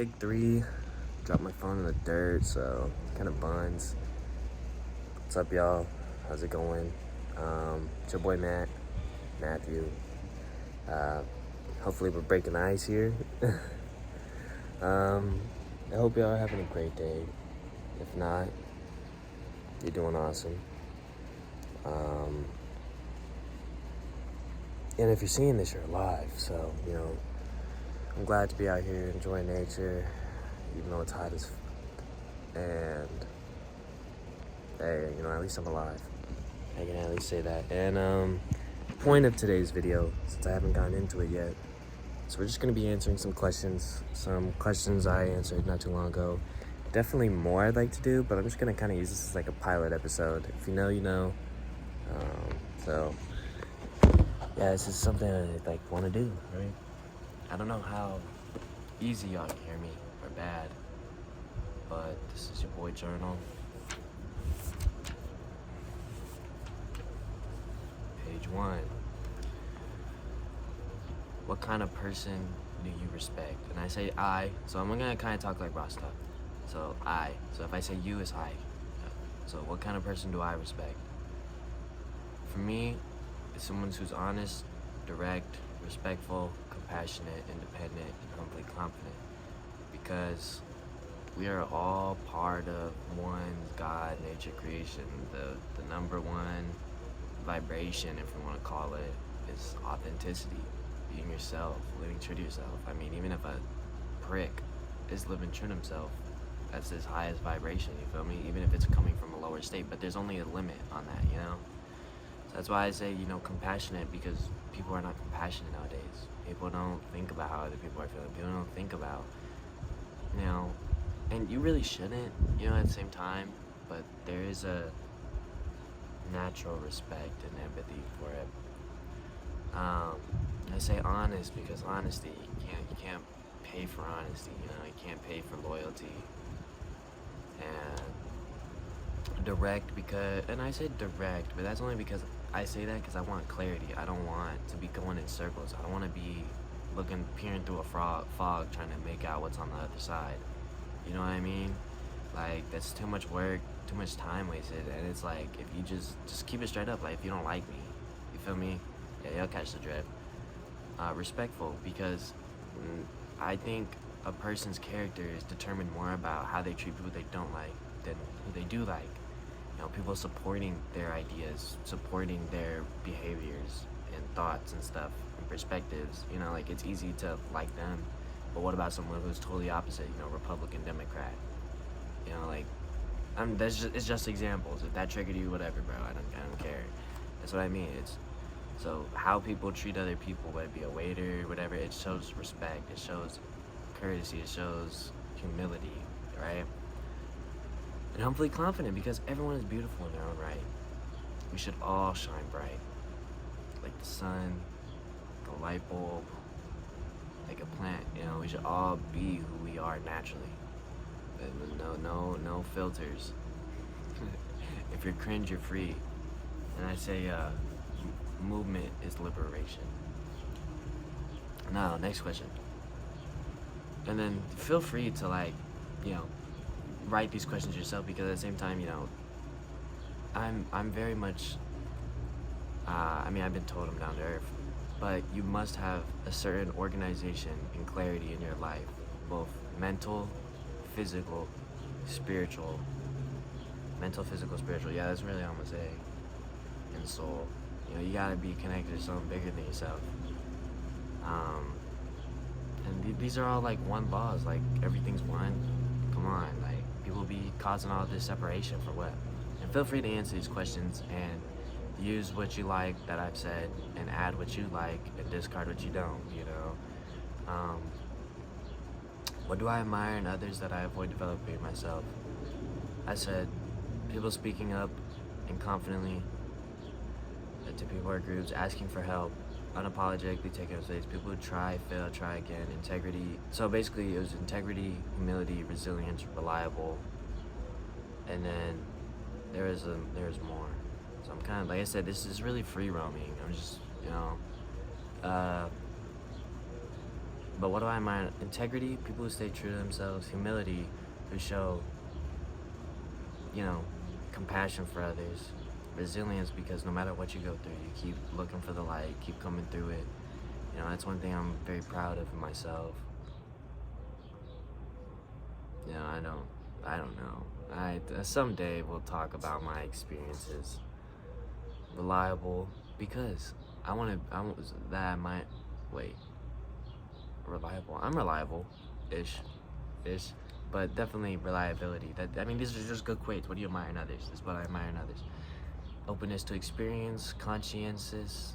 Take 3. Dropped my phone in the dirt, so kind of buns. What's up, y'all? How's it going? It's your boy Matthew. Hopefully we're breaking the ice here. I hope y'all are having a great day. If not, you're doing awesome. And if you're seeing this, you're alive. So, I'm glad to be out here enjoying nature, even though it's hot as and hey, at least I'm alive. I can at least say that. And point of today's video, since I haven't gotten into it yet, so we're just gonna be answering some questions I answered not too long ago. Definitely more I'd like to do, but I'm just gonna kind of use this as like a pilot episode. If you know, you know. So yeah, this is something I want to do, right? I don't know how easy y'all can hear me or bad, but this is your boy Journal. Page 1. What kind of person do you respect? And I say I, so I'm gonna kind of talk like Rasta. So I. So if I say you, it's I. So what kind of person do I respect? For me, it's someone who's honest, direct, respectful, compassionate, independent, and humbly confident. Because we are all part of one God, nature, creation. The number one vibration, if we want to call it, is authenticity. Being yourself, living true to yourself. I mean, even if a prick is living true to himself, that's his highest vibration, you feel me? Even if it's coming from a lower state, but there's only a limit on that, So that's why I say, compassionate, because people are not compassionate nowadays. People don't think about how other people are feeling. People don't think about, and you really shouldn't, at the same time, but there is a natural respect and empathy for it. I say honest because honesty, you can't pay for honesty, you can't pay for loyalty. And direct and I say direct, but that's only because I say that because I want clarity. I don't want to be going in circles. I don't want to be peering through a fog trying to make out what's on the other side. You know what I mean? Like, that's too much work, too much time wasted, and it's like, if you just keep it straight up, like, if you don't like me, you feel me? Yeah, you'll catch the drift. Respectful, because I think a person's character is determined more about how they treat people they don't like than who they do like. People supporting their ideas, supporting their behaviors and thoughts and stuff and perspectives. It's easy to like them, but what about someone who's totally opposite? Republican, Democrat. It's just examples. If that triggered you, whatever, bro. I don't care. That's what I mean. So how people treat other people, whether it be a waiter, whatever, it shows respect, it shows courtesy, it shows humility, right? And humbly confident, because everyone is beautiful in their own right. We should all shine bright, like the sun, like a light bulb, like a plant. We should all be who we are naturally. No filters. If you're cringe, you're free. And I say, movement is liberation. Now, next question. And then feel free to write these questions yourself, because at the same time, I'm very much, I've been told I'm down to earth, but you must have a certain organization and clarity in your life, both mental, physical, spiritual. Mental, physical, spiritual. Yeah, that's really all I'm gonna say. And soul. You gotta be connected to something bigger than yourself. And these are all one laws. Everything's one. Come on, people be causing all this separation for what? And feel free to answer these questions and use what you like that I've said, and add what you like and discard what you don't. What do I admire in others that I avoid developing in myself? I said, people speaking up and confidently to people or groups, asking for help, unapologetically taking up space, people who try, fail, try again, integrity. So basically it was integrity, humility, resilience, reliable, and then there's more. So I'm kind of, like I said, this is really free roaming. I'm just, But what do I admire? Integrity, people who stay true to themselves. Humility, who show, you know, compassion for others. Resilience, because no matter what you go through, you keep looking for the light, keep coming through it. You know, that's one thing I'm very proud of in myself. You know, I don't know. Someday we'll talk about my experiences. Reliable, because reliable. I'm reliable-ish, but definitely reliability. These are just good quotes. What do you admire in others? This is what I admire in others. Openness to experience, conscientiousness,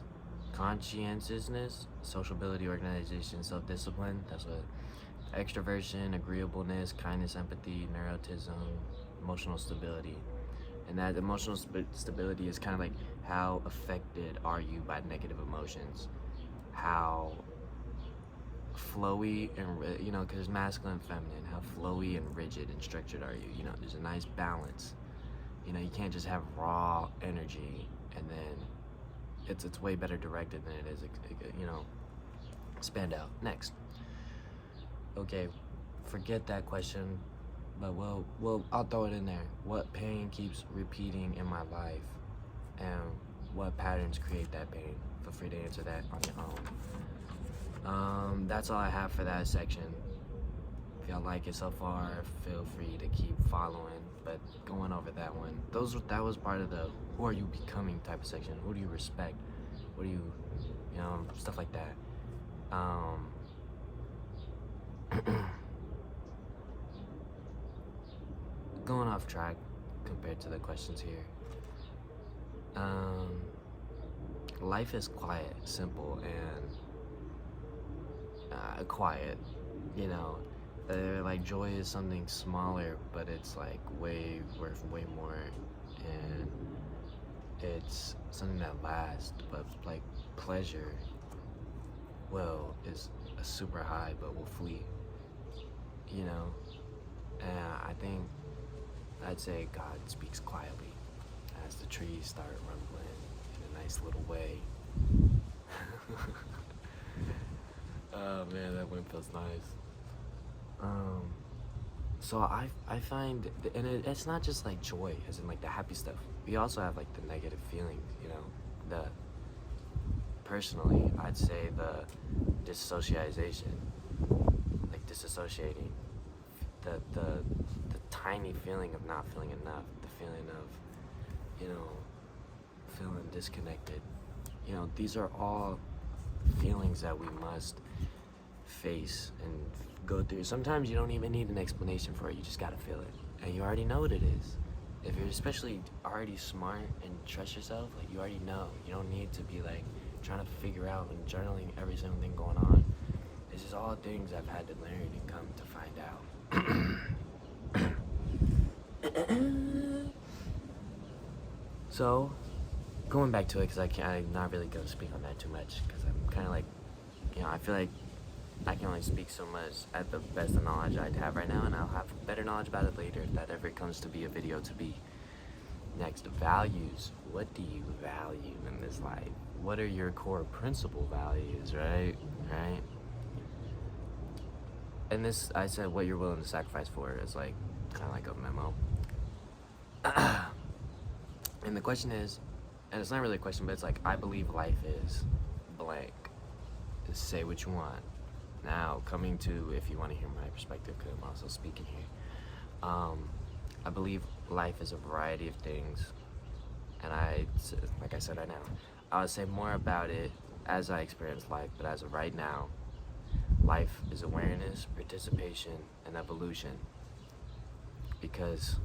sociability, organization, self-discipline. That's what. Extroversion, agreeableness, kindness, empathy, neuroticism, emotional stability. And that emotional stability is kind of like, how affected are you by negative emotions? How flowy and, because there's masculine and feminine, how flowy and rigid and structured are you? You know, there's a nice balance. You know, you can't just have raw energy and then it's way better directed than it is, spanned out. Next. Okay, forget that question, but I'll throw it in there. What pain keeps repeating in my life, and what patterns create that pain? Feel free to answer that on your own. That's all I have for that section. If y'all like it so far, feel free to keep following. But going over that one, that was part of the who are you becoming type of section. Who do you respect? What do you, stuff like that. Going off track compared to the questions here. Life is quiet, simple, and quiet. You know, like joy is something smaller, but it's like worth way more, and it's something that lasts. But like pleasure, is a super high, but will flee. You know, and I think I'd say God speaks quietly as the trees start rumbling in a nice little way. Oh man, that wind feels nice. So I find, and it's not just like joy, as in like the happy stuff. We also have like the negative feelings, personally, I'd say the disassociation, like disassociating, the tiny feeling of not feeling enough, the feeling of, feeling disconnected. These are all feelings that we must face and go through. Sometimes you don't even need an explanation for it, you just gotta feel it, and you already know what it is. If you're especially already smart and trust yourself, like you already know. You don't need to be like trying to figure out and journaling every single thing going on. This is all things I've had to learn and come to find out. So, going back to it, because I'm not really going to speak on that too much, because I'm kind of like, I feel like I can only speak so much at the best of knowledge I'd have right now, and I'll have better knowledge about it later if that ever comes to be a video to be. Next, values. What do you value in this life? What are your core principal values, right? And this, I said, what you're willing to sacrifice for is like, kind of like a memo. And the question is, and it's not really a question, but it's like, I believe life is blank. Just say what you want. Now, coming to, if you want to hear my perspective, because I'm also speaking here, I believe life is a variety of things, and like I said right now, I would say more about it as I experience life, but as of right now, life is awareness, participation, and evolution, because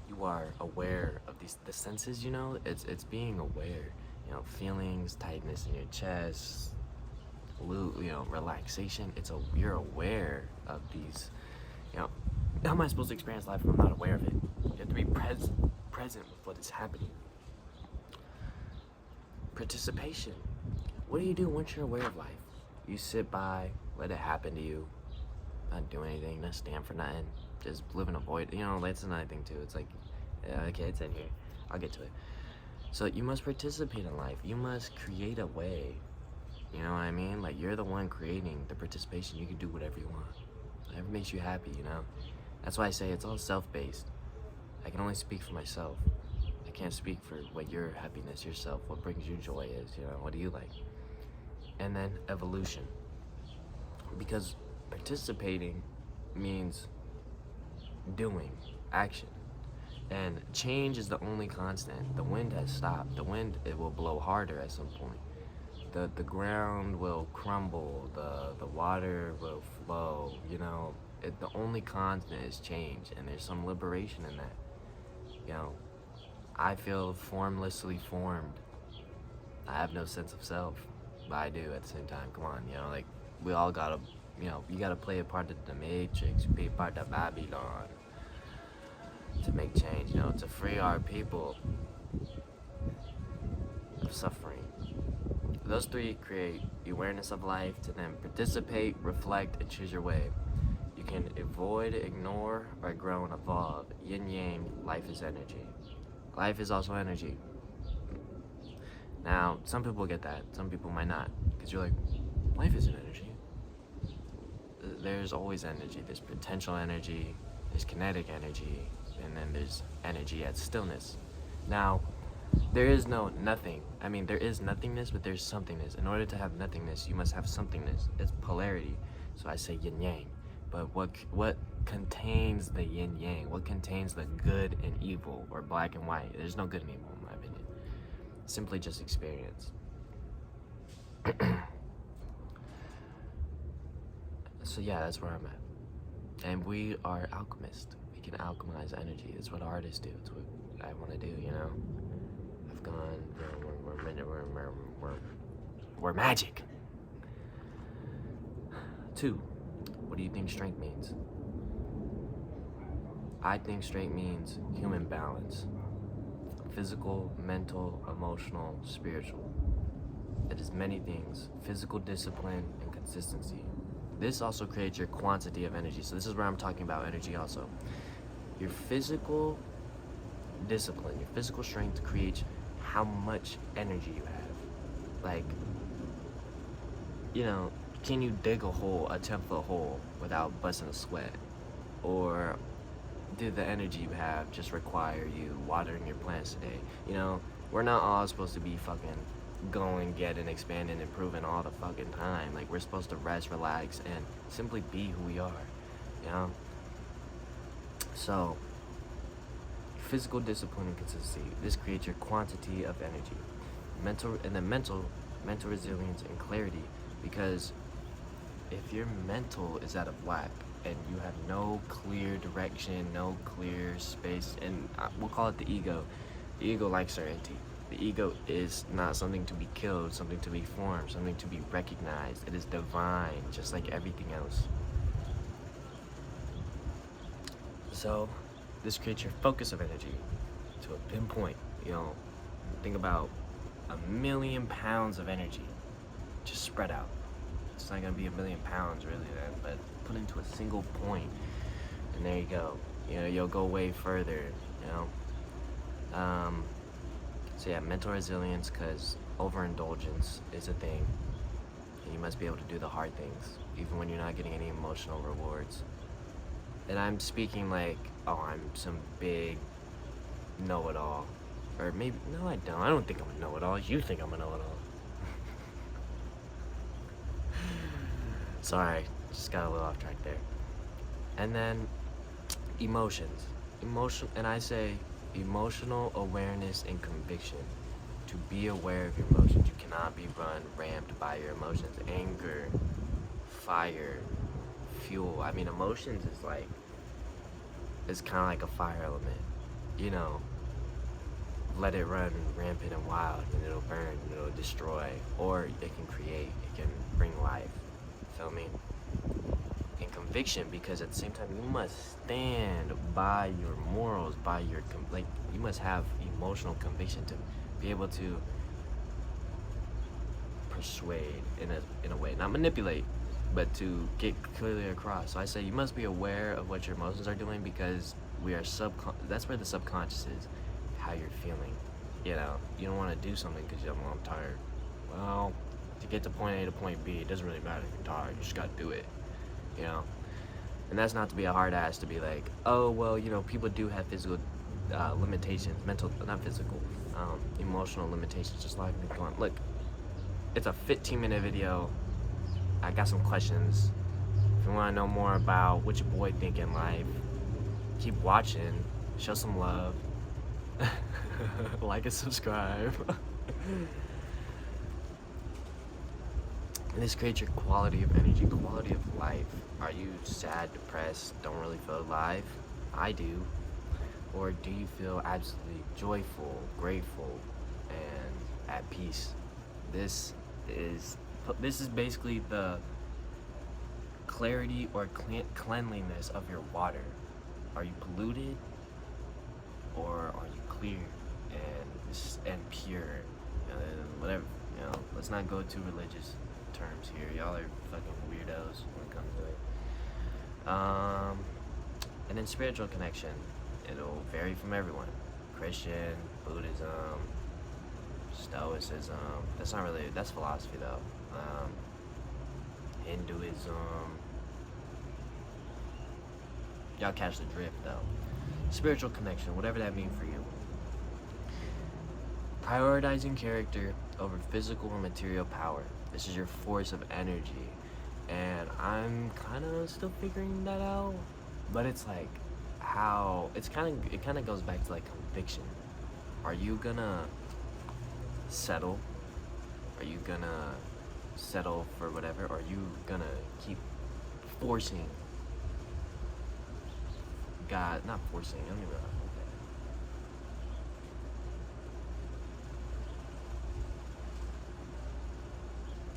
you are aware of the senses, it's being aware, feelings, tightness in your chest, relaxation. You're aware of these. How am I supposed to experience life if I'm not aware of it? You have to be present with what is happening. Participation. What do you do once you're aware of life? You sit by, let it happen to you, not do anything, not stand for nothing, just live in a void. That's another thing too. It's like, okay, it's in here. I'll get to it. So you must participate in life. You must create a way You know what I mean? Like, you're the one creating the participation. You can do whatever you want. Whatever makes you happy, you know? That's why I say it's all self-based. I can only speak for myself. I can't speak for what your happiness, yourself, what brings you joy is, you know? What do you like? And then evolution. Because participating means doing, action. And change is the only constant. The wind has stopped. The wind, it will blow harder at some point. The ground will crumble, the water will flow, you know. The only constant is change, and there's some liberation in that. You know, I feel formlessly formed. I have no sense of self, but I do at the same time. Come on, you know, like, we all gotta, you know, you gotta play a part of the Matrix, be a part of Babylon to make change, you know, to free our people of suffering. Those three create awareness of life, to then participate, reflect, and choose your way. You can avoid, ignore, or grow and evolve. Yin yang, life is energy. Life is also energy. Now, some people get that, some people might not, because you're like, life isn't energy. There's always energy. There's potential energy, there's kinetic energy, and then there's energy at stillness. Now, there is no nothing. I mean, there is nothingness, but there's somethingness. In order to have nothingness, you must have somethingness. It's polarity. So I say yin yang. But what contains the yin yang? What contains the good and evil, or black and white? There's no good and evil, in my opinion. Simply just experience. So yeah, that's where I'm at. And we are alchemists. We can alchemize energy. That's what artists do. It's what I want to do, you know? I've gone, you know, we're magic. 2, what do you think strength means? I think strength means human balance. Physical, mental, emotional, spiritual. It is many things. Physical discipline and consistency. This also creates your quantity of energy. So this is where I'm talking about energy also. Your physical discipline, your physical strength creates how much energy you have. Like, you know, can you dig a hole, a 10-foot hole, without busting a sweat? Or did the energy you have just require you watering your plants today? You know, we're not all supposed to be fucking going, getting, expanding, improving all the fucking time. Like, we're supposed to rest, relax, and simply be who we are, you know? So, physical discipline and consistency. This creates your quantity of energy. Mental resilience and clarity, because if your mental is out of whack and you have no clear direction, no clear space, and we'll call it the ego likes certainty. The ego is not something to be killed, something to be formed, something to be recognized. It is divine, just like everything else. So, this creates your focus of energy to a pinpoint. You know, think about 1,000,000 pounds of energy just spread out. It's not gonna be 1,000,000 pounds really then, but put into a single point, and there you go. You know, you'll go way further, you know. So yeah, mental resilience, because overindulgence is a thing, and you must be able to do the hard things, even when you're not getting any emotional rewards. And I'm speaking like, oh, I'm some big know-it-all. Or maybe, no, I don't. I don't think I'm a know-it-all. You think I'm a know-it-all. Sorry, just got a little off track there. And then, emotions. And I say emotional awareness and conviction. To be aware of your emotions. You cannot be ramped by your emotions. Anger, fire, fuel. I mean, emotions is like, it's kind of like a fire element, you know. Let it run rampant and wild, and it'll burn, and it'll destroy, or it can create, it can bring life. Feel me? And conviction, because at the same time, you must stand by your morals, by your like, you must have emotional conviction to be able to persuade in a way, not manipulate, but to get clearly across. So I say you must be aware of what your emotions are doing, because we are that's where the subconscious is, how you're feeling. You know, you don't want to do something because I'm tired. Well, To get to point A to point B, it doesn't really matter if you're tired. You just gotta do it, you know. And that's not to be a hard ass to be like, oh well, you know, people do have physical limitations, mental, not physical, emotional limitations. Just like me going, look, it's a 15-minute video. I got some questions. If you want to know more about what your boy think in life, keep watching. Show some love. Like and subscribe. And this creates your quality of energy, quality of life. Are you sad, depressed, don't really feel alive? I do. Or do you feel absolutely joyful, grateful, and at peace? This is basically the clarity or cleanliness of your water. Are you polluted, or are you clear and pure? Whatever, you know. Let's not go too religious terms here. Y'all are fucking weirdos when it comes to it. And then spiritual connection. It'll vary from everyone. Christian, Buddhism, Stoicism. That's philosophy though. Hinduism. Y'all catch the drift though. Spiritual connection, whatever that means for you. Prioritizing character over physical or material power. This is your force of energy. And I'm kind of still figuring that out. But it's like it kind of goes back to like conviction. Are you gonna settle? Are you gonna settle for whatever? Or are you gonna keep forcing God, not forcing, I don't even know how to put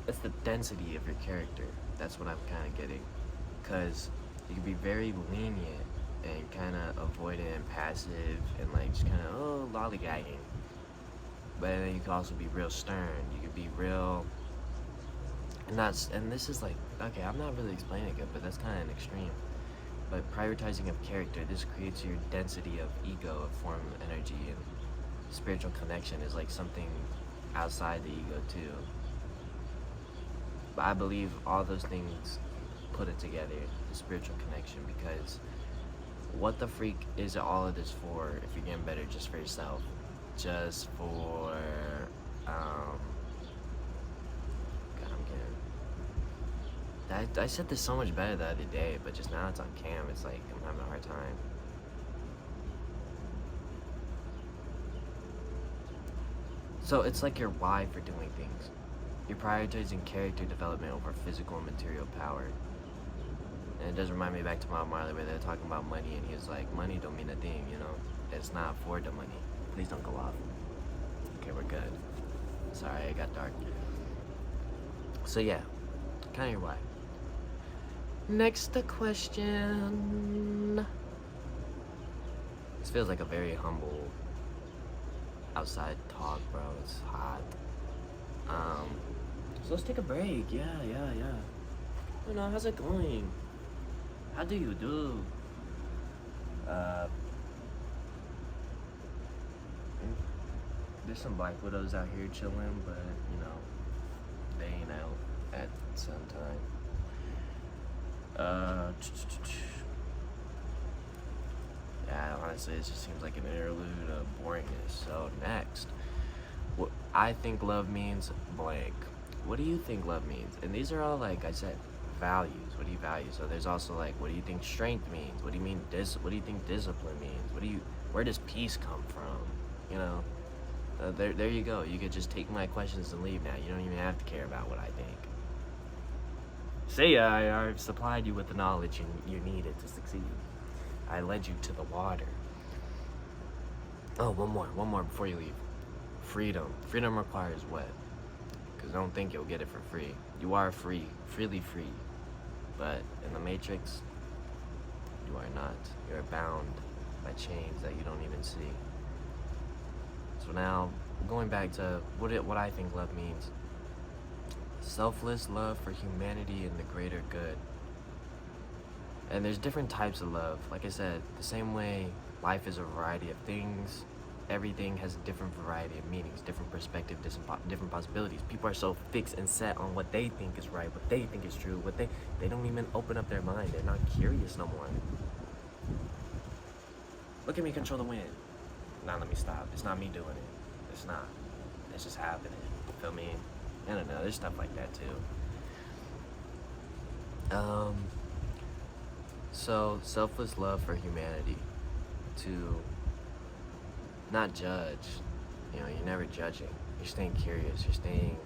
that. It's the density of your character. That's what I'm kind of getting. Because you can be very lenient and kind of avoidant and passive and like just kind of, lollygagging. But then you can also be real stern. You can be real, and this is like, okay, I'm not really explaining it good, but that's kind of an extreme. But prioritizing of character, this creates your density of ego, a form of energy, and spiritual connection is like something outside the ego too. But I believe all those things put it together, the spiritual connection, because what the freak is all of this for if you're getting better just for yourself? Just for, God, I said this so much better the other day, but just now it's on cam, it's like I'm having a hard time. So it's like your why for doing things. You're prioritizing character development over physical and material power. And it does remind me back to Bob Marley where they're talking about money, and he was like, money don't mean a thing, you know? It's not for the money. Please don't go off. Okay, we're good. Sorry, it got dark. So yeah, kind of your why. Next question. This feels like a very humble outside talk, bro. It's hot. So let's take a break. Yeah. You know, how's it going? How do you do? There's some Black Widows out here chilling, but you know, they ain't out at some time. Yeah, honestly, it just seems like an interlude of boringness. So next, what I think love means blank. What do you think love means? And these are all, like I said, values. What do you value? So there's also like, what do you think strength means? What do you mean what do you think discipline means? Where does peace come from? You know, there you go. You could just take my questions and leave now. You don't even have to care about what I think. See, I've supplied you with the knowledge you needed to succeed. I led you to the water. Oh, one more before you leave. Freedom. Freedom requires what? Because don't think you'll get it for free. You are free, freely free. But in the Matrix, you are not. You are bound by chains that you don't even see. So now, going back to what I think love means. Selfless love for humanity and the greater good. And there's different types of love. Like I said, the same way life is a variety of things, everything has a different variety of meanings, different perspective, different possibilities. People are so fixed and set on what they think is right, what they think is true, they don't even open up their mind. They're not curious no more. Look at me control the wind. Now let me stop. It's not me doing it. It's not. It's just happening. You feel me? I don't know. There's stuff like that too. So selfless love for humanity, to not judge. You know, you're never judging. You're staying curious. You're staying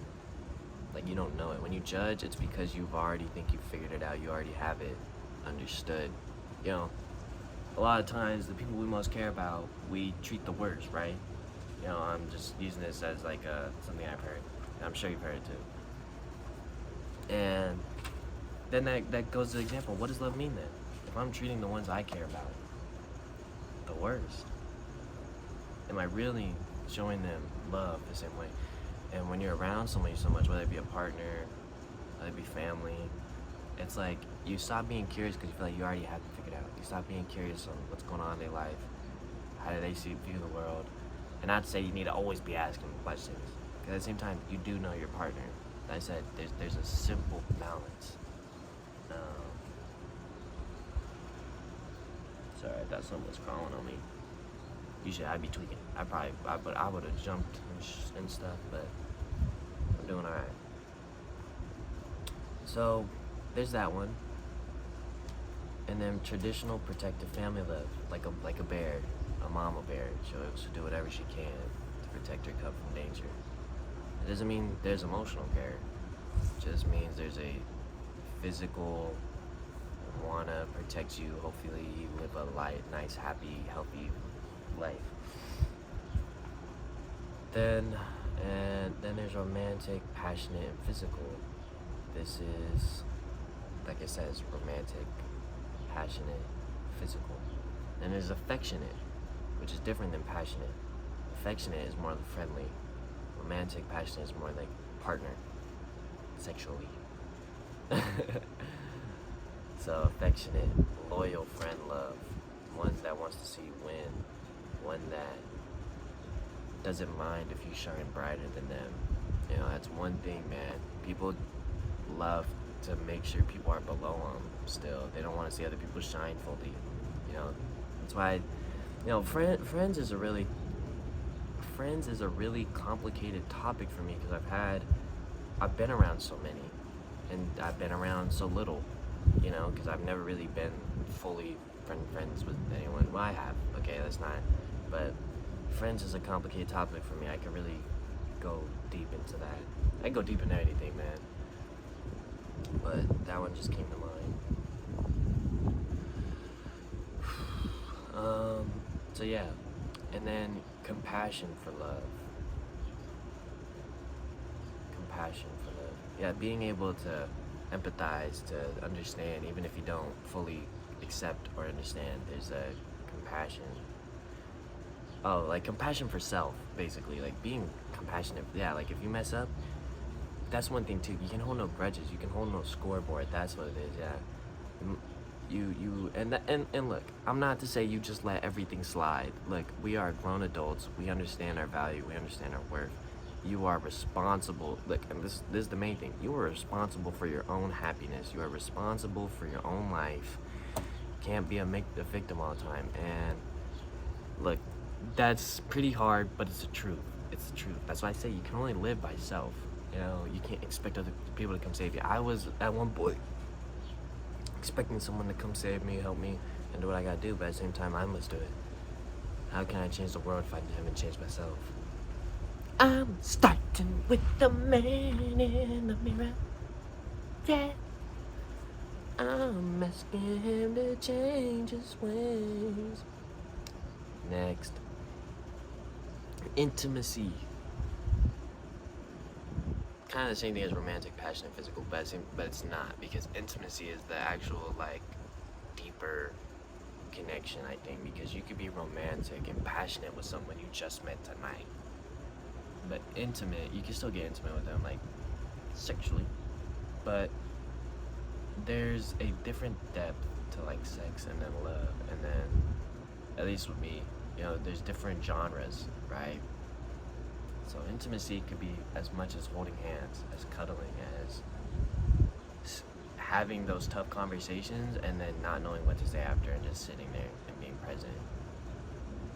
like you don't know it. When you judge, it's because you've already think you figured it out. You already have it understood. You know, a lot of times the people we most care about, we treat the worst, right? You know, I'm just using this as like something I've heard. I'm sure you've heard it too. And then that goes to the example. What does love mean then? If I'm treating the ones I care about the worst, am I really showing them love the same way? And when you're around somebody so much, whether it be a partner, whether it be family, it's like you stop being curious because you feel like you already have it figured out. You stop being curious on what's going on in their life, how do they view the world. And not to say you need to always be asking questions, because at the same time, you do know your partner. Like I said, there's a simple balance. Sorry, I thought something was crawling on me. Usually I'd be tweaking. I would have jumped and stuff, but I'm doing all right. So there's that one. And then traditional protective family love, like a bear, a mama bear. She'll do whatever she can to protect her cub from danger. It doesn't mean there's emotional care. It just means there's a physical wanna protect you. Hopefully you live a light, nice, happy, healthy life. Then there's romantic, passionate, and physical. This is, like it says, romantic, passionate, physical. And there's affectionate, which is different than passionate. Affectionate is more friendly. Romantic, passionate is more like partner, sexually. So affectionate, loyal friend love. One that wants to see you win. One that doesn't mind if you shine brighter than them. You know, that's one thing, man. People love to make sure people are below them still. They don't want to see other people shine fully. You know, that's why, you know, friends is a really complicated topic for me, because I've been around so many, and I've been around so little, you know, because I've never really been fully friends with anyone. Well, I have, okay, that's not, but friends is a complicated topic for me. I could really go deep into that. I can go deep into anything, man, but that one just came to mind. So yeah, and then compassion for love. Compassion for love. Yeah, being able to empathize, to understand, even if you don't fully accept or understand. There's a compassion. Oh, like compassion for self, basically. Like being compassionate. Yeah, like if you mess up, that's one thing too. You can hold no grudges. You can hold no scoreboard. That's what it is. Yeah. And look, I'm not to say you just let everything slide. Look, we are grown adults. We understand our value. We understand our worth. You are responsible. Look, and this is the main thing. You are responsible for your own happiness. You are responsible for your own life. You can't be a victim all the time. And look, that's pretty hard, but it's the truth. It's the truth. That's why I say you can only live by self. You know, you can't expect other people to come save you. I was at one point expecting someone to come save me, help me, and do what I gotta do, but at the same time, I must do it. How can I change the world if I haven't changed myself? I'm starting with the man in the mirror. Yeah. I'm asking him to change his ways. Next. Intimacy. Kind of the same thing as romantic, passionate, physical, but it's not, because intimacy is the actual, like, deeper connection, I think, because you could be romantic and passionate with someone you just met tonight, but intimate, you can still get intimate with them, like, sexually, but there's a different depth to, like, sex and then love, and then, at least with me, there's different genres, right? So intimacy could be as much as holding hands, as cuddling, as having those tough conversations and then not knowing what to say after and just sitting there and being present.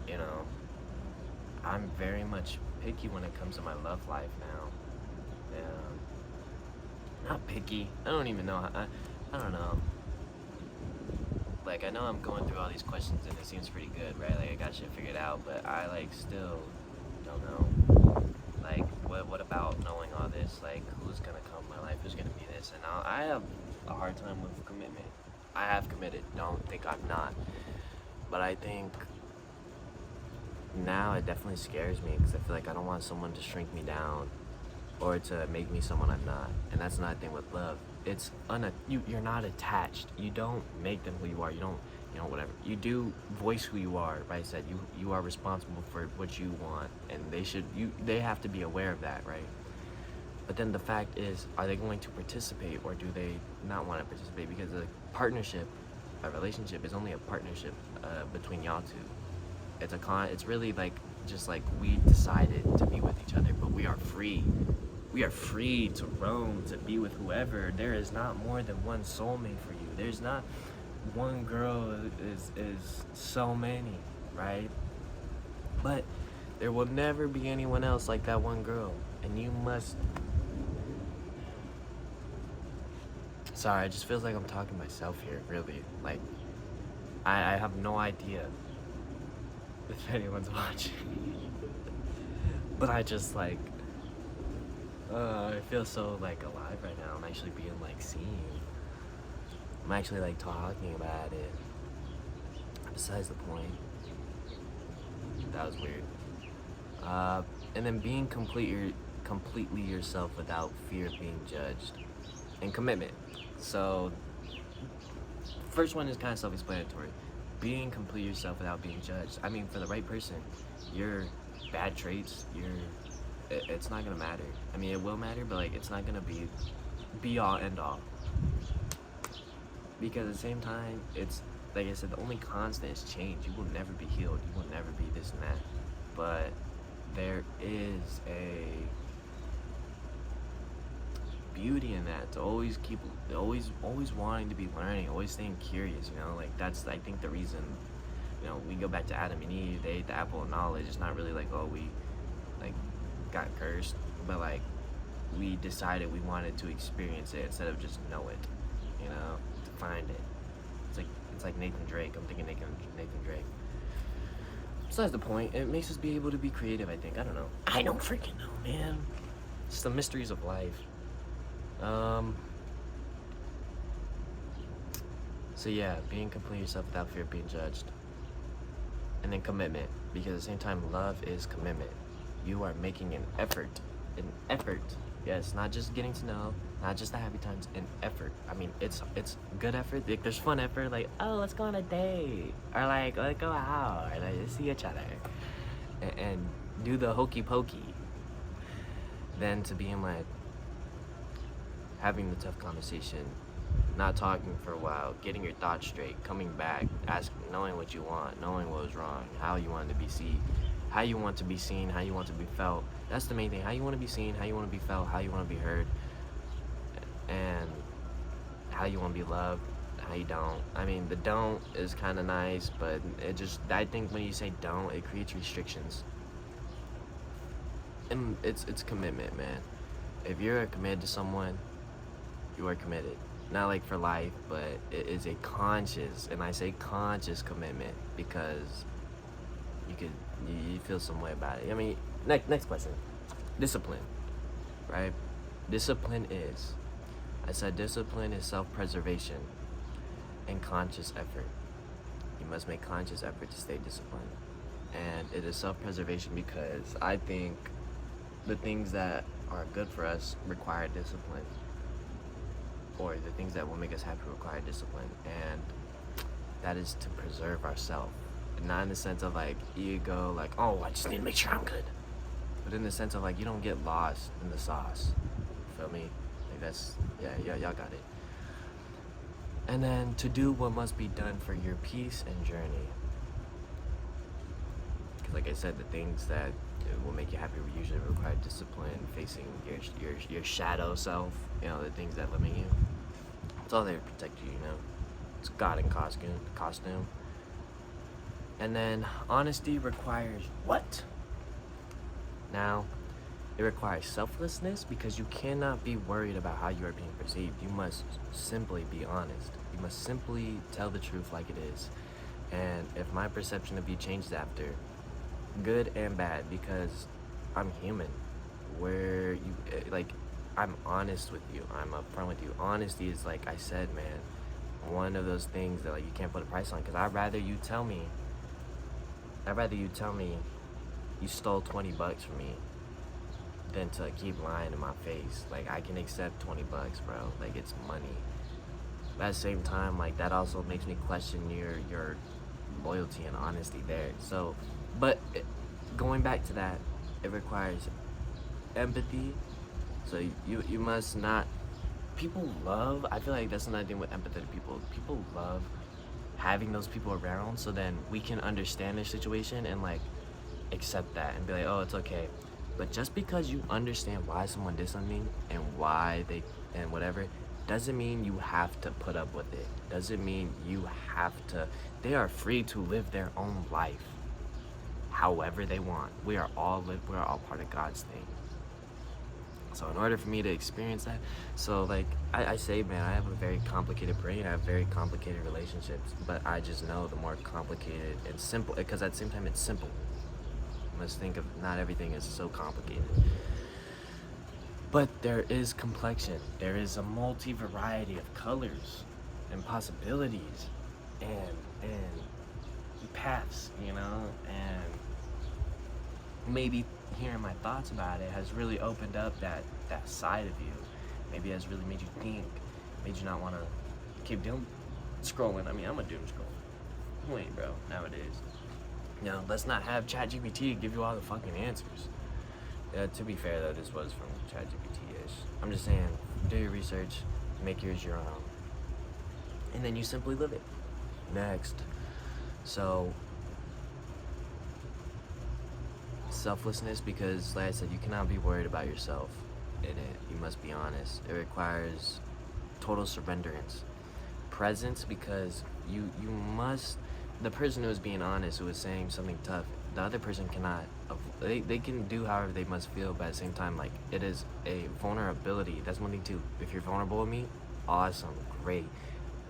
You know, I'm very much picky when it comes to my love life now. Not picky. I don't even know. I don't know. Like, I know I'm going through all these questions and it seems pretty good, right? Like, I got shit figured out, but I, like, still don't know. Like, what about knowing all this? Like, who's gonna come in my life? Who's gonna be this? And I have a hard time with commitment. I have committed. Don't think I'm not. But I think now it definitely scares me because I feel like I don't want someone to shrink me down or to make me someone I'm not. And that's another thing with love. It's you're not attached. You don't make them who you are. You don't, whatever. You do voice who you are, right? Said you are responsible for what you want, and they have to be aware of that, right? But then the fact is, are they going to participate or do they not want to participate? Because a relationship is only a partnership between y'all two. It's really like just like we decided to be with each other, but we are free. We are free to roam, to be with whoever. There is not more than one soulmate for you. There's not one girl is so many, right? But there will never be anyone else like that one girl. And you must... Sorry, it just feels like I'm talking to myself here, really. Like, I have no idea if anyone's watching. But I just, like... I feel so, like, alive right now. I'm actually being, like, seen. I'm actually, like, talking about it. Besides the point. That was weird. And then being completely yourself without fear of being judged. And commitment. So, first one is kind of self-explanatory. Being completely yourself without being judged. I mean, for the right person, your bad traits, it's not gonna matter. I mean, it will matter, but like, it's not gonna be all end all. Because at the same time, it's like I said, the only constant is change. You will never be healed. You will never be this and that. But there is a beauty in that, to always wanting to be learning, always staying curious. Like that's, I think, the reason. We go back to Adam and Eve. They ate the apple of knowledge. It's not really like, oh, we like got cursed, but like we decided we wanted to experience it instead of just know it, to find it. It's like Nathan Drake. I'm thinking Nathan Drake. Besides the point, it makes us be able to be creative, I think. I don't know. I don't freaking know, man. It's the mysteries of life. So yeah, being completely yourself without fear of being judged. And then commitment, because at the same time, love is commitment. You are making an effort. Yes, not just getting to know, not just the happy times, an effort. I mean, it's good effort. Like, there's fun effort, like, oh, let's go on a date, or like, let's go out, or like, see each other, and do the hokey pokey. Then to being like, having the tough conversation, not talking for a while, getting your thoughts straight, coming back, knowing what you want, knowing what was wrong, how you wanted to be seen, how you want to be seen, how you want to be felt. That's the main thing. How you want to be seen, how you want to be felt, how you want to be heard, and how you want to be loved, how you don't. I mean, the don't is kind of nice, but I think when you say don't, it creates restrictions. And it's commitment, man. If you're committed to someone, you are committed. Not like for life, but it is a conscious, and I say conscious commitment because you feel some way about it. I mean, next question. Discipline, right? Discipline is self-preservation and conscious effort. You must make conscious effort to stay disciplined. And it is self-preservation because I think the things that are good for us require discipline. Or the things that will make us happy require discipline. And that is to preserve ourselves. Not in the sense of like ego, like, oh, I just need to make sure I'm good. But in the sense of like, you don't get lost in the sauce. Feel me? Like that's, yeah, y'all got it. And then to do what must be done for your peace and journey. like I said, the things that will make you happy usually require discipline, facing your shadow self, you know, the things that limit you. It's all there to protect you, you know. It's God in costume. And then honesty requires what? Now, it requires selflessness, because you cannot be worried about how you are being perceived. You must simply be honest. You must simply tell the truth like it is. And if my perception of you changes after, good and bad, because I'm human, where you, like, I'm honest with you, I'm upfront with you. Honesty is, like I said, man, one of those things that, like, you can't put a price on, because I'd rather you tell me you stole 20 bucks from me than to keep lying in my face. Like, I can accept 20 bucks, bro, like, it's money. But at the same time, like, that also makes me question your loyalty and honesty there. So, but going back to that, it requires empathy. So you must not, people love, I feel like that's another thing with empathetic people. People love having those people around, so then we can understand their situation and, like, accept that and be like, oh, it's okay. But just because you understand why someone did something and why they, and whatever, doesn't mean you have to put up with it. Doesn't mean you have to, they are free to live their own life however they want. We are all part of God's thing. So in order for me to experience that, so, like, I say, man, I have a very complicated brain, I have very complicated relationships, but I just know the more complicated and simple, because at the same time it's simple. You must think of, not everything is so complicated. But there is complexion, there is a multi-variety of colors and possibilities and paths, you know, and maybe hearing my thoughts about it has really opened up that side of you. Maybe it has really made you think, made you not want to keep doom scrolling. I mean, I'm a doom scroller. Who ain't, bro, nowadays? You know, let's not have ChatGPT give you all the fucking answers. To be fair, though, this was from ChatGPT-ish. I'm just saying, do your research, make yours your own, and then you simply live it. Next. So, selflessness, because, like I said, you cannot be worried about yourself in it. You must be honest. It requires total surrenderance. Presence, because you must, the person who is being honest, who is saying something tough, the other person cannot, they can do however they must feel, but at the same time, like, it is a vulnerability. That's one thing too. If you're vulnerable with me, awesome, great.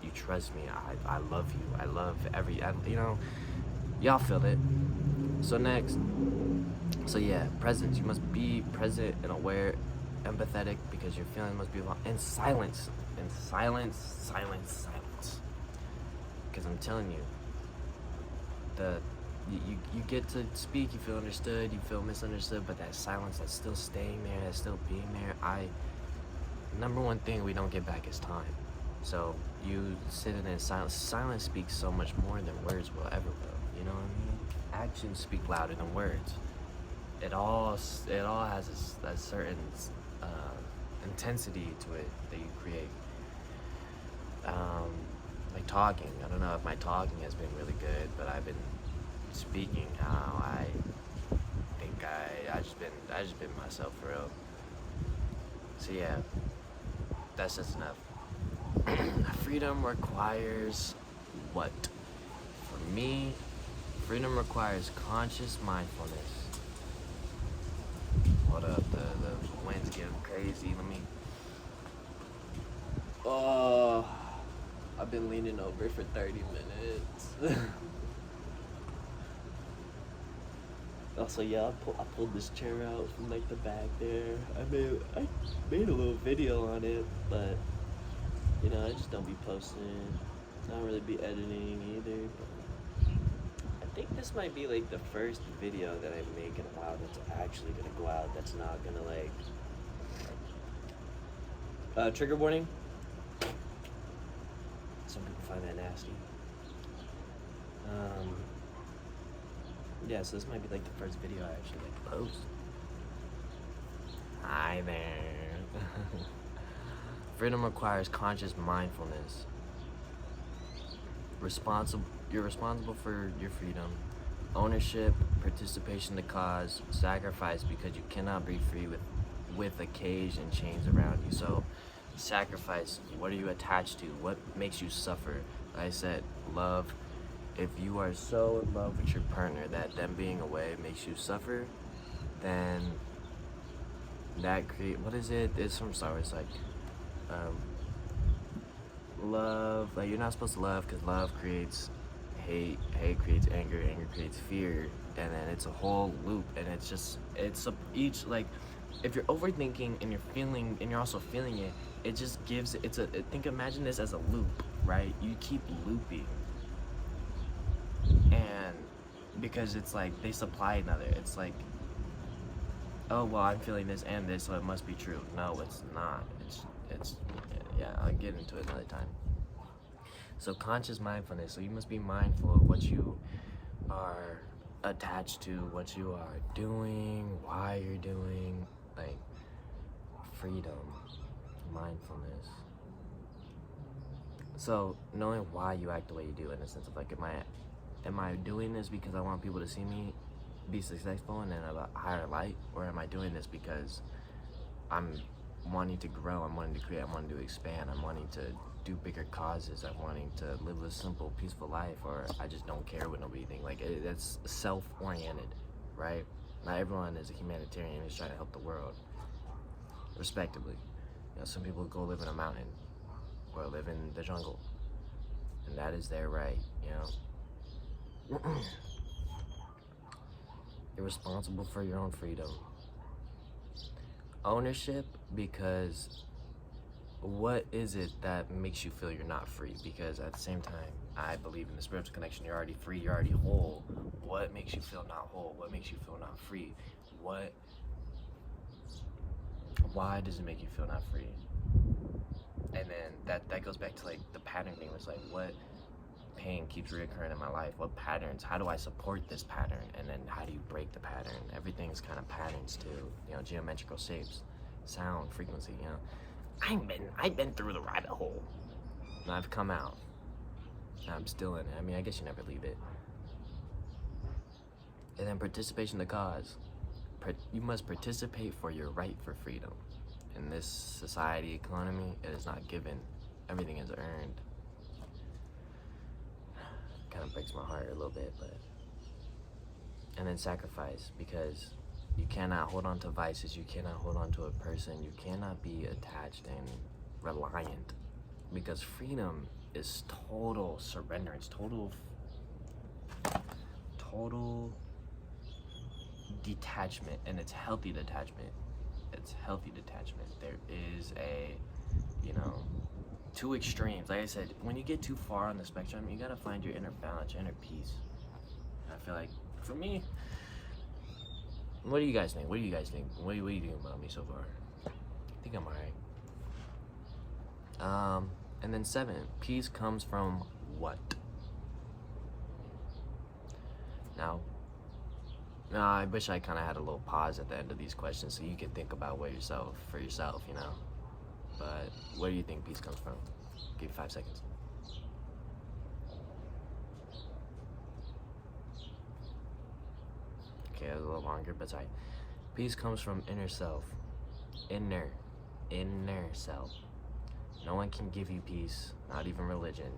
You trust me, I love you. I love you know, y'all feel it. So next, so yeah, presence. You must be present and aware, empathetic, because your feeling must be and silence. And silence. Because I'm telling you, you get to speak, you feel understood, you feel misunderstood, but that silence that's still staying there, that's still being there, number one thing we don't get back is time. So you sit in silence. Silence speaks so much more than words will ever will. You know what I mean? Actions speak louder than words. It all has a certain intensity to it that you create. Like talking. I don't know if my talking has been really good, but I've been speaking how I think I just been myself for real. So yeah, that's just enough. Freedom requires what? For me, freedom requires conscious mindfulness. Hold up, the wind's getting crazy. Let me. Oh, I've been leaning over for 30 minutes. Also, yeah, I pulled this chair out from, like, the back there. I made a little video on it, but, you know, I just don't be posting. Not really be editing either. But I think this might be, like, the first video that I make in a while that's actually gonna go out. That's not gonna, like, trigger warning. Some people find that nasty. Yeah, so this might be, like, the first video I actually, like, post. Hi there. Freedom requires conscious mindfulness. You're responsible for your freedom. Ownership, participation, the cause, sacrifice because you cannot be free with a cage and chains around you. So sacrifice, what are you attached to? What makes you suffer? Like I said, love. If you are so in love with your partner that them being away makes you suffer, then that create, what is it? It's from Star Wars, like um, love. Like you're not supposed to love because love creates hate, hate creates anger, anger creates fear, and then it's a whole loop. And it's each, like, if you're overthinking and you're feeling and you're also feeling it, it just gives it's a imagine this as a loop, right? You keep looping, and because it's like they supply another. It's like, oh well, I'm feeling this and this, so it must be true. No, it's not. It's yeah. I'll get into it another time. So conscious mindfulness. So you must be mindful of what you are attached to, what you are doing, why you're doing, like freedom, mindfulness. So knowing why you act the way you do, in the sense of like, am I doing this because I want people to see me be successful and in a higher light, or am I doing this because I'm wanting to grow, I'm wanting to create, I'm wanting to expand, I'm wanting to do bigger causes, I'm wanting to live a simple, peaceful life, or I just don't care what nobody thinks. Like that's self-oriented, right? Not everyone is a humanitarian who's trying to help the world, respectively. You know, some people go live in a mountain or live in the jungle, and that is their right, you know. You're responsible for your own freedom. Ownership, because what is it that makes you feel you're not free? Because at the same time, I believe in the spiritual connection. You're already free, you're already whole. What makes you feel not whole? What makes you feel not free? Why does it make you feel not free? And then that goes back to like the pattern thing. It's like, what pain keeps reoccurring in my life? What patterns? How do I support this pattern? And then how do you break the pattern? Everything's kind of patterns too. You know, geometrical shapes, sound, frequency. You know, I've been through the rabbit hole, and I've come out. And I'm still in it. I mean, I guess you never leave it. And then participation, the cause. You must participate for your right for freedom. In this society economy, it is not given. Everything is earned. Kind of breaks my heart a little bit, but. And then sacrifice, because you cannot hold on to vices, you cannot hold on to a person, you cannot be attached and reliant, because freedom is total surrender. It's total detachment, and it's healthy detachment. It's healthy detachment. There is a, you know, two extremes. Like I said, when you get too far on the spectrum, you gotta find your inner balance, your inner peace. I feel like, for me, what do you guys think? What do you guys think? What do you think about me so far? I think I'm alright. And then 7, peace comes from what? Now, I wish I kind of had a little pause at the end of these questions so you can think about for yourself, you know. But where do you think peace comes from? Give you 5 seconds. Okay, that was a little longer, but sorry. Peace comes from inner self. Inner self. No one can give you peace, not even religion.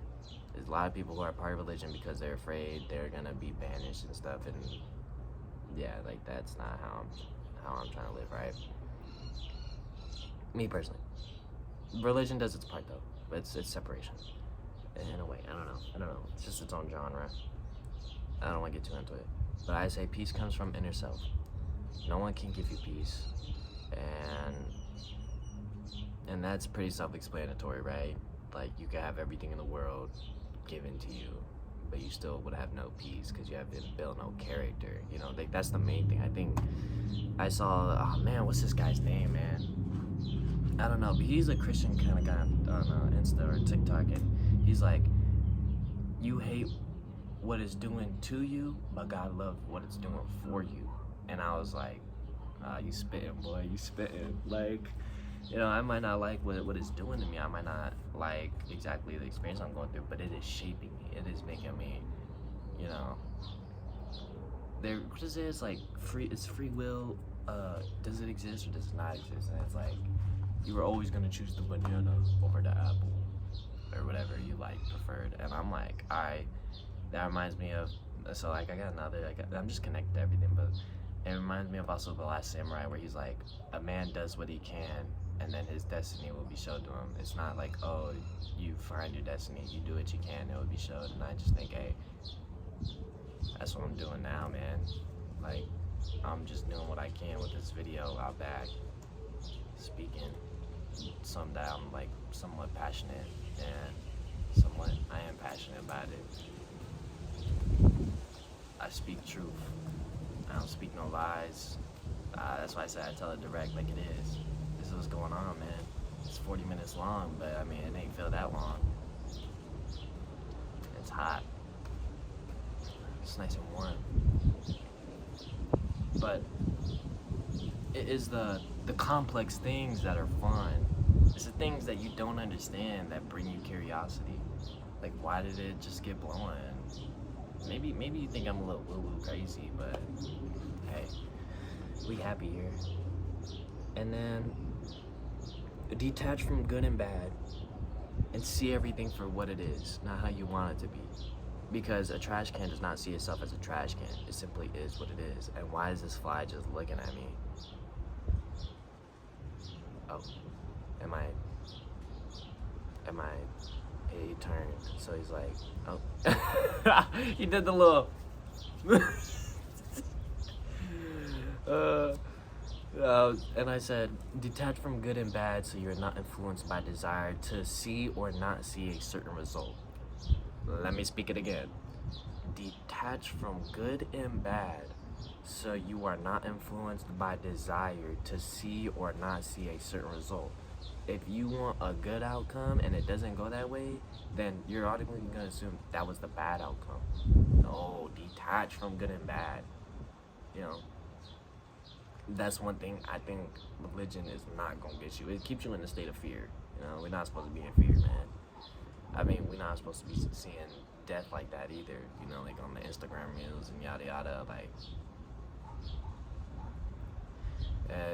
There's a lot of people who are part of religion because they're afraid they're gonna be banished and stuff, and yeah, like that's not how I'm trying to live, right? Me personally. Religion does its part though, but it's separation. In a way, I don't know. It's just its own genre. I don't want to get too into it. But I say peace comes from inner self. No one can give you peace. And that's pretty self-explanatory, right? Like, you could have everything in the world given to you, but you still would have no peace because you haven't built no character. You know, like, that's the main thing. I think I saw, oh man, what's this guy's name, man? I don't know, but he's a Christian kind of guy on Insta or TikTok, and he's like, you hate what it's doing to you, but God loves what it's doing for you. And I was like, you spitting, boy, you spitting. Like, you know, I might not like what it's doing to me. I might not like exactly the experience I'm going through, but it is shaping me. It is making me, you know, there, what is it? It's like free. It's free will. Does it exist or does it not exist? And it's like you were always gonna choose the banana over the apple, or whatever you like preferred. And I'm like, alright, that reminds me of. So like I got another. I'm just connected to everything, but it reminds me of also The Last Samurai, where he's like, a man does what he can, and then his destiny will be showed to him. It's not like, oh, you find your destiny, you do what you can, it will be showed. And I just think, hey, that's what I'm doing now, man. Like, I'm just doing what I can with this video out back, speaking some that I'm like somewhat passionate, and somewhat I am passionate about it. I speak truth. I don't speak no lies. That's why I say I tell it direct like it is. This is what's going on, man. It's 40 minutes long, but I mean, it ain't feel that long. It's hot. It's nice and warm. But it is the complex things that are fun. It's the things that you don't understand that bring you curiosity. Like, why did it just get blowing? Maybe you think I'm a little woo-woo crazy, but hey, we happy here. And then detach from good and bad and see everything for what it is, not how you want it to be. Because a trash can does not see itself as a trash can. It simply is what it is. And why is this fly just looking at me? Oh, am I he turned, so he's like, oh. He did the little and I said, detach from good and bad so you're not influenced by desire to see or not see a certain result. Let me speak it again. Detach from good and bad so you are not influenced by desire to see or not see a certain result. If you want a good outcome and it doesn't go that way, then you're automatically going to assume that was the bad outcome. No, detach from good and bad. You know, that's one thing I think religion is not going to get you. It keeps you in a state of fear. You know, we're not supposed to be in fear, man. I mean, we're not supposed to be seeing death like that either. You know, like on the Instagram reels and yada yada. Like,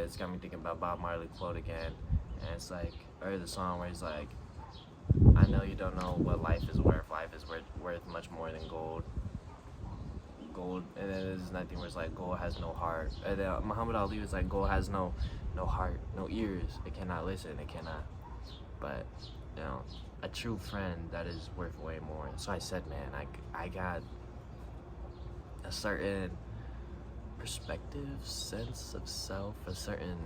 it's got me thinking about Bob Marley quote again. And it's like, or the song where he's like, I know you don't know what life is worth. Life is worth much more than gold. Gold, and then there's nothing where it's like, gold has no heart. And then Muhammad Ali was like, gold has no heart, no ears. It cannot listen, it cannot. But, you know, a true friend, that is worth way more. So I said, man, I got a certain perspective, sense of self, a certain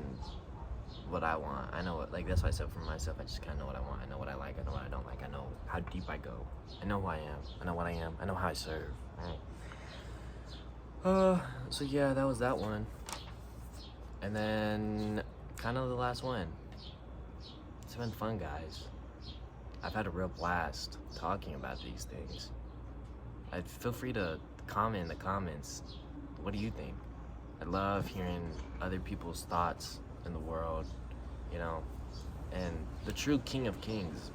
what I want. I know what, like, that's why I said for myself, I just kind of know what I want. I know what I like, I know what I don't like, I know how deep I go. I know who I am, I know what I am, I know how I serve. So yeah, that was that one. And then, kind of the last one. It's been fun, guys. I've had a real blast talking about these things. Feel free to comment in the comments. What do you think? I love hearing other people's thoughts in the world, you know, and the true King of Kings.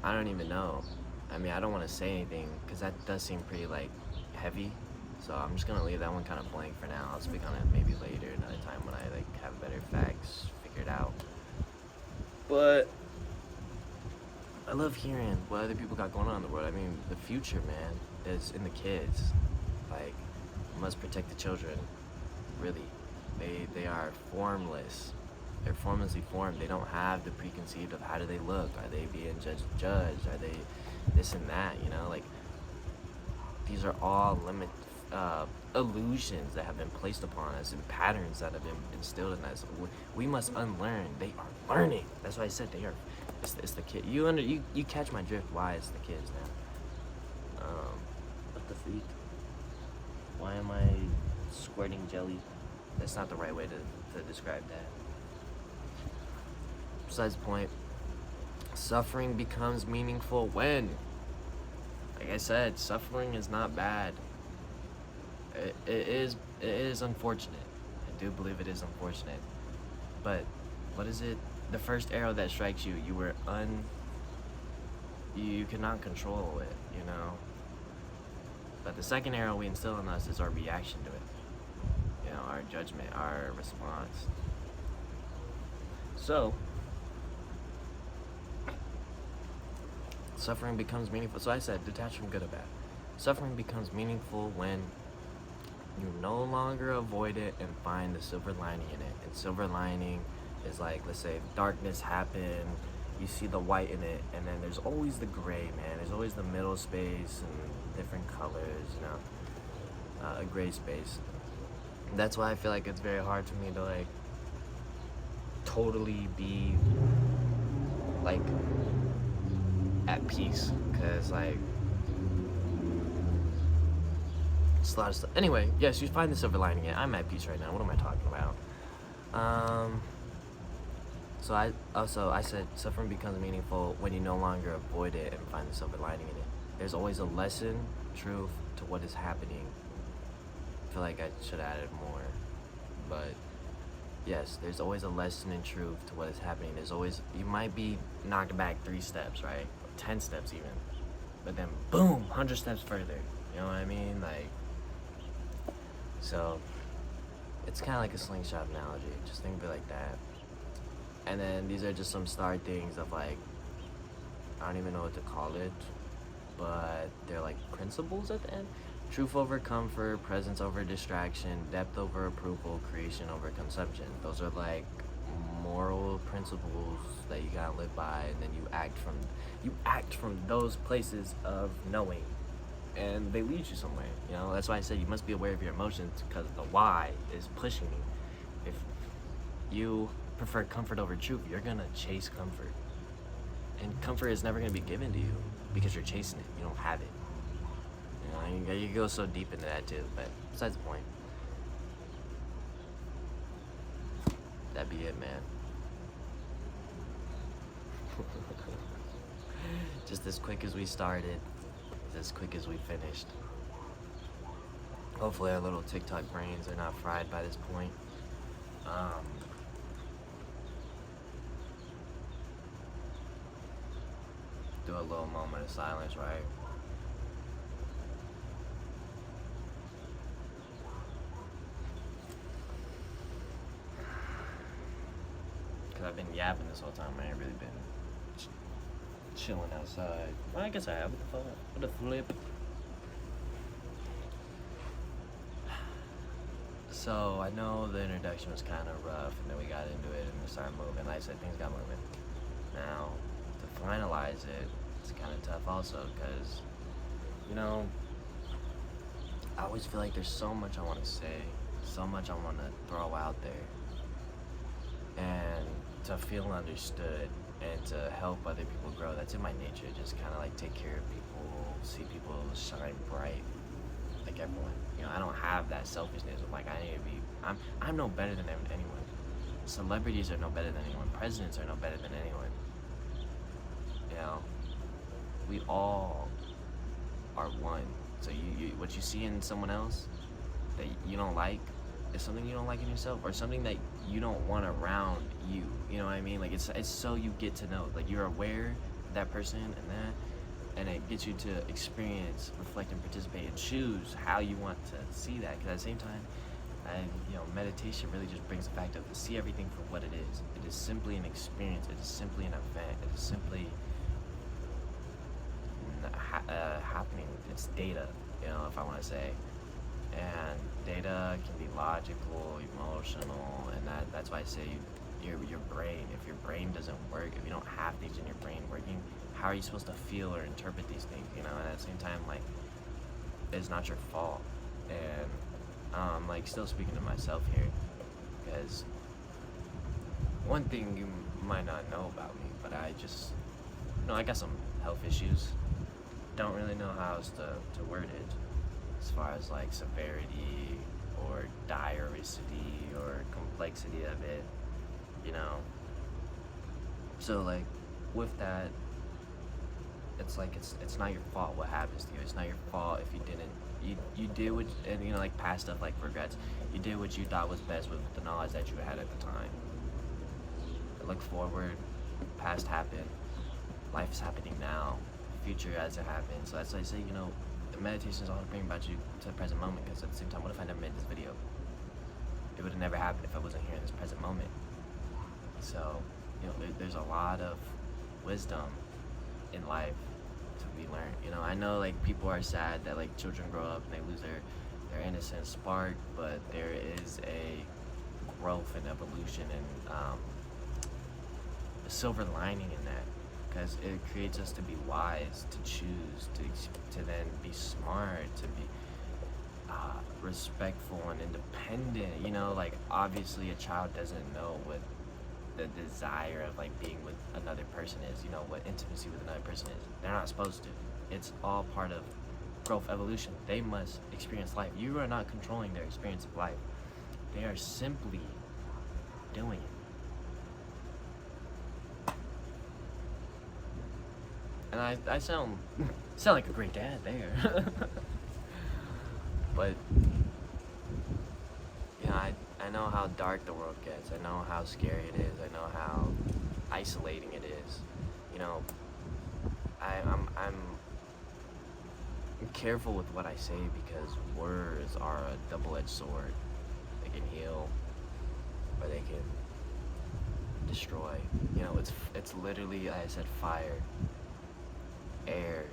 I don't even know. I mean, I don't want to say anything because that does seem pretty like heavy. So I'm just gonna leave that one kind of blank for now. I'll speak on it maybe later, another time when I like have better facts figured out. But I love hearing what other people got going on in the world. I mean, the future, man, is in the kids. Like, we must protect the children. Really, they are formless. They're formlessly formed. They don't have the preconceived of how do they look. Are they being judged? Are they this and that? You know, like, these are all illusions that have been placed upon us and patterns that have been instilled in us. We must unlearn. They are learning. That's why I said they are. It's the kid. You catch my drift. Why it's the kids now? What the freak? Why am I squirting jelly? That's not the right way to describe that. Besides the point, suffering becomes meaningful when, like I said, suffering is not bad. It is unfortunate. I do believe it is unfortunate. But what is it? The first arrow that strikes you, you were you cannot control it, you know. But the second arrow we instill in us is our reaction to it, you know, our judgment, our response. So suffering becomes meaningful. So I said detach from good or bad. Suffering becomes meaningful when you no longer avoid it and find the silver lining in it. And silver lining is like, let's say darkness happened, you see the white in it, and then there's always the gray, man. There's always the middle space and different colors, you know, a gray space. That's why I feel like it's very hard for me to like totally be like at peace, because like it's a lot of stuff. Anyway, yes, you find the silver lining in it. I'm at peace right now. What am I talking about? So I said suffering becomes meaningful when you no longer avoid it and find the silver lining in it. There's always a lesson, truth to what is happening. I feel like I should have added more, but yes, there's always a lesson and truth to what is happening. There's always, you might be knocked back 3 steps, right? 10 steps even, but then boom, 100 steps further. You know what I mean? Like, so it's kind of like a slingshot analogy. Just think of it like that. And then these are just some star things of like, I don't even know what to call it, but they're like principles at the end. Truth over comfort, presence over distraction, depth over approval, creation over consumption. Those are like moral principles that you gotta live by, and then you act from those places of knowing, and they lead you somewhere. You know, that's why I said you must be aware of your emotions, because the why is pushing you. If you prefer comfort over truth, you're gonna chase comfort, and comfort is never gonna be given to you because you're chasing it. You don't have it. You know, you go so deep into that too, but besides the point. That'd be it, man. Just as quick as we started, as quick as we finished. Hopefully our little TikTok brains are not fried by this point. Do a little moment of silence, right? Because I've been yapping this whole time. I ain't really been chilling outside. Well, I guess I have. What the fuck? What the flip? So I know the introduction was kind of rough, and then we got into it and we started moving. Like I said, things got moving. Now, to finalize it, it's kind of tough also, because, you know, I always feel like there's so much I want to say, so much I want to throw out there, and to feel understood and to help other people grow. That's in my nature. Just kind of like take care of people, see people shine bright, like everyone. You know, I don't have that selfishness of like I need to be. I'm no better than anyone. Celebrities are no better than anyone. Presidents are no better than anyone. You know, we all are one. So you what you see in someone else that you don't like is something you don't like in yourself, or something that you don't want around you. You know what I mean? Like it's so you get to know, like you're aware of that person and that, and it gets you to experience, reflect, and participate, and choose how you want to see that. Because at the same time, meditation really just brings the fact of to see everything for what it is. It is simply an experience. It is simply an event. It is simply happening. It's data, if I want to say. And data can be logical, emotional, and that's why I say your brain. If your brain doesn't work, if you don't have things in your brain working, how are you supposed to feel or interpret these things? And at the same time, like, it's not your fault. And I'm still speaking to myself here, because one thing you might not know about me, but I got some health issues. Don't really know how else to word it, as far as like severity or diricity or complexity of it, So like with that, it's like it's not your fault what happens to you. It's not your fault if you didn't. You did what, and like past stuff like regrets. You did what you thought was best with the knowledge that you had at the time. Look forward. Past happened. Life is happening now. future as it happens. So that's why I say, meditation is all to bring about you to the present moment. Because at the same time, what if I never made this video? It would have never happened if I wasn't here in this present moment. So, there's a lot of wisdom in life to be learned. I know like people are sad that like children grow up and they lose their innocent spark, but there is a growth and evolution and a silver lining in that, because it creates us to be wise, to choose, to then be smart, to be respectful and independent. Like obviously a child doesn't know what the desire of like being with another person is, what intimacy with another person is. They're not supposed to. It's all part of growth, evolution. They must experience life. You are not controlling their experience of life. They are simply doing it. And I sound like a great dad there. But I know how dark the world gets. I know how scary it is. I know how isolating it is. I'm careful with what I say, because words are a double-edged sword. They can heal, or they can destroy. It's literally, like I said, fire, air.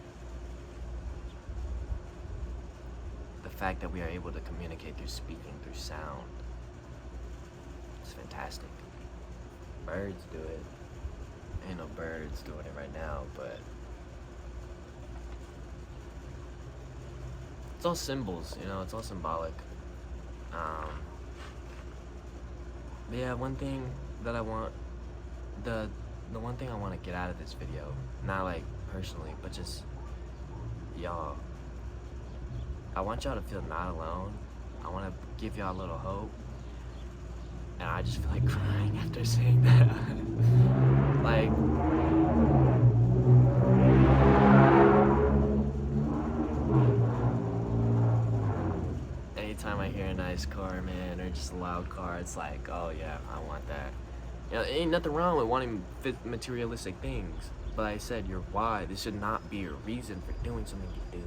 The fact that we are able to communicate through speaking, through sound, it's fantastic. Birds do it. Ain't no birds doing it right now, but it's all symbols, it's all symbolic. But yeah, one thing that I want, the one thing I want to get out of this video, not like personally, but just y'all, I want y'all to feel not alone. I want to give y'all a little hope. And I just feel like crying after saying that. Like, anytime I hear a nice car, man, or just a loud car, it's like, oh yeah, I want that. Ain't nothing wrong with wanting materialistic things. But like I said, your why. This should not be your reason for doing something you do.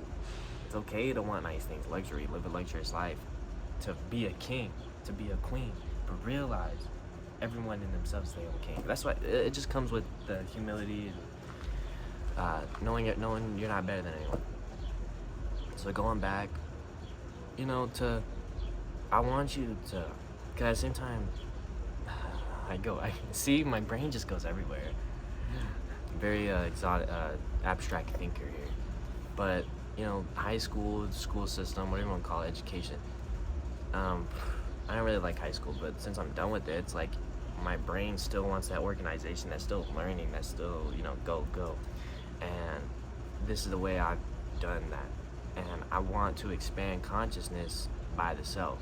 It's okay to want nice things, luxury, live a luxurious life, to be a king, to be a queen, but realize everyone in themselves is their own king. That's why it just comes with the humility and knowing you're not better than anyone. So going back, I want you to, because at the same time, I see my brain just goes everywhere. Very exotic, abstract thinker here, but high school system, whatever you want to call it, education. I don't really like high school, but since I'm done with it, it's like my brain still wants that organization, that's still learning, that's still go. And this is the way I've done that, and I want to expand consciousness by the self.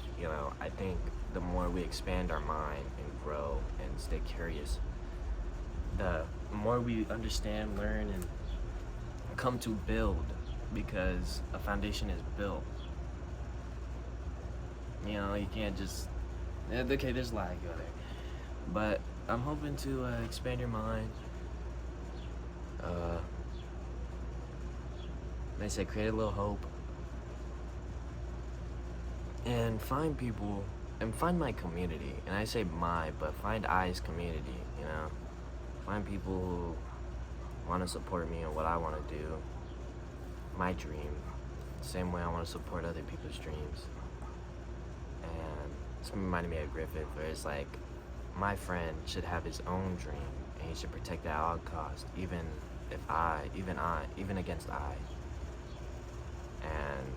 I think the more we expand our mind and grow and stay curious, the more we understand, learn, and come to build, because a foundation is built. You can't just, okay, there's lag over there, but I'm hoping to expand your mind. They say create a little hope, and find people, and find my community. And I say my, but find I's community. Find people who want to support me and what I want to do, my dream, same way I want to support other people's dreams. And it's reminding me of Griffith, where it's like, my friend should have his own dream, and he should protect it at all costs, even against I. And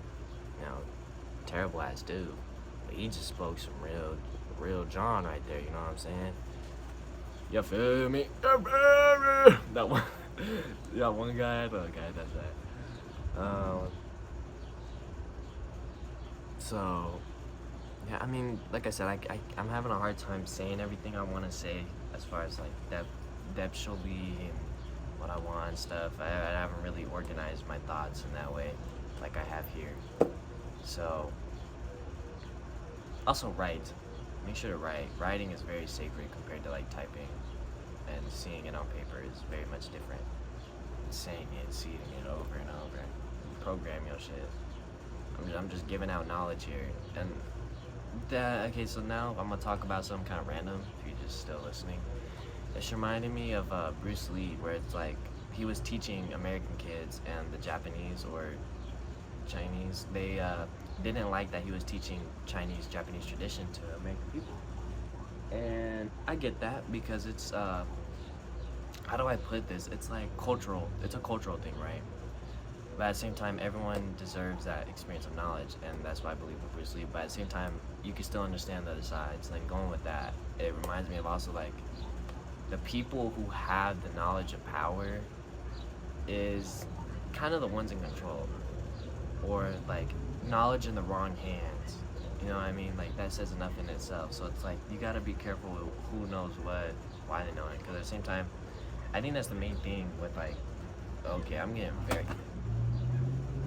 terrible ass dude, but he just spoke some real John right there. You know what I'm saying? You feel me? That one, yeah, one guy. The guy does that. So, yeah, I mean, like I said, I'm having a hard time saying everything I want to say as far as like depthly and what I want and stuff. I haven't really organized my thoughts in that way like I have here. So, also write. Make sure to write. Writing is very sacred compared to like typing, and seeing it on paper is very much different. saying it, seeding it over and over. Program your shit. I'm just giving out knowledge here. And okay, so now I'm gonna talk about something kind of random. If you're just still listening, it's reminding me of Bruce Lee, where it's like he was teaching American kids and the Japanese or Chinese. They didn't like that he was teaching Chinese, Japanese tradition to American people. And I get that because it's how do I put this? It's like cultural. It's a cultural thing, right? But at the same time, everyone deserves that experience of knowledge, and that's why I believe with Bruce Lee. But at the same time, you can still understand the other sides. Like going with that, it reminds me of also like the people who have the knowledge of power is kind of the ones in control, or like knowledge in the wrong hands. You know what I mean? Like that says enough in itself. So it's like you gotta be careful with who knows what, why they know it. Because at the same time, I think that's the main thing with like, okay, I'm getting very.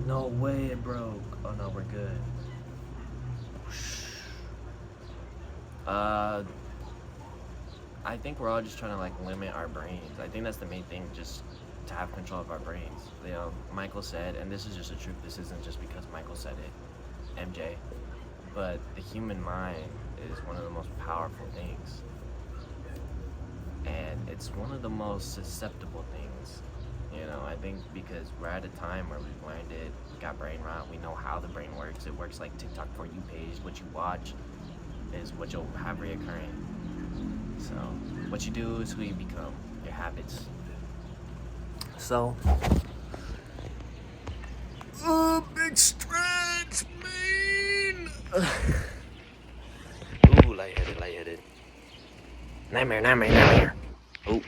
No way it broke. Oh no, we're good. I think we're all just trying to like limit our brains. I think that's the main thing, just to have control of our brains. You know, Michael said, and this is just the truth. This isn't just because Michael said it, MJ. But the human mind is one of the most powerful things, and it's one of the most susceptible things. You know, I think because we're at a time where we've learned it, got brain rot, we know how the brain works. It works like TikTok For You page. What you watch is what you'll have reoccurring. So, what you do is who you become, your habits. So, big stretch, man! Ooh, lightheaded. Nightmare. Oh,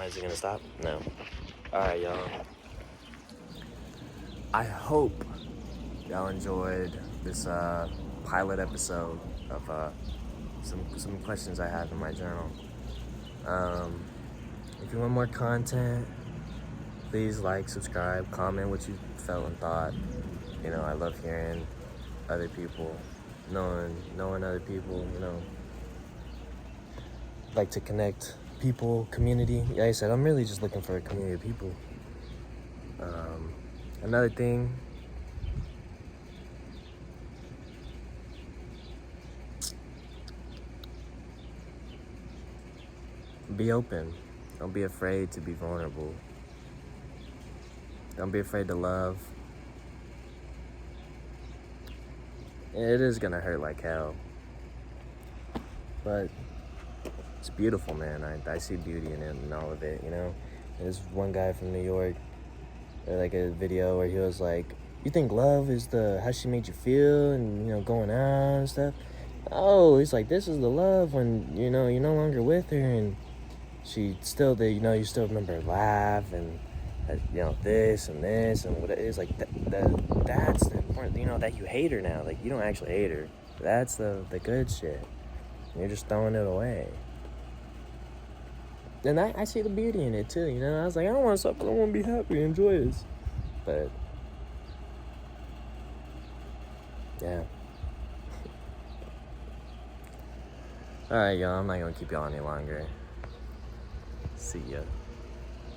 is it gonna stop? No. Alright, y'all. I hope y'all enjoyed this pilot episode of some questions I have in my journal. If you want more content, please like, subscribe, comment what you felt and thought. You know, I love hearing other people, knowing other people, you know. Like to connect people, community. Like I said, I'm really just looking for a community of people. Another thing, be open. Don't be afraid to be vulnerable. Don't be afraid to love. It is gonna hurt like hell, but it's beautiful, man. I see beauty in it and all of it, you know. There's one guy from New York, like a video where he was like, "You think love is how she made you feel and, you know, going out and stuff?" Oh, he's like, this is the love when, you know, you're no longer with her and she still, you know, you still remember her laugh and, you know, this and what it is. Like, that's the important, you know, that you hate her now. Like, you don't actually hate her. That's the good shit. You're just throwing it away. And I see the beauty in it too, you know. I was like, I don't want to suffer, I want to be happy, enjoy this. But yeah. Alright, y'all, I'm not gonna keep y'all any longer. See ya.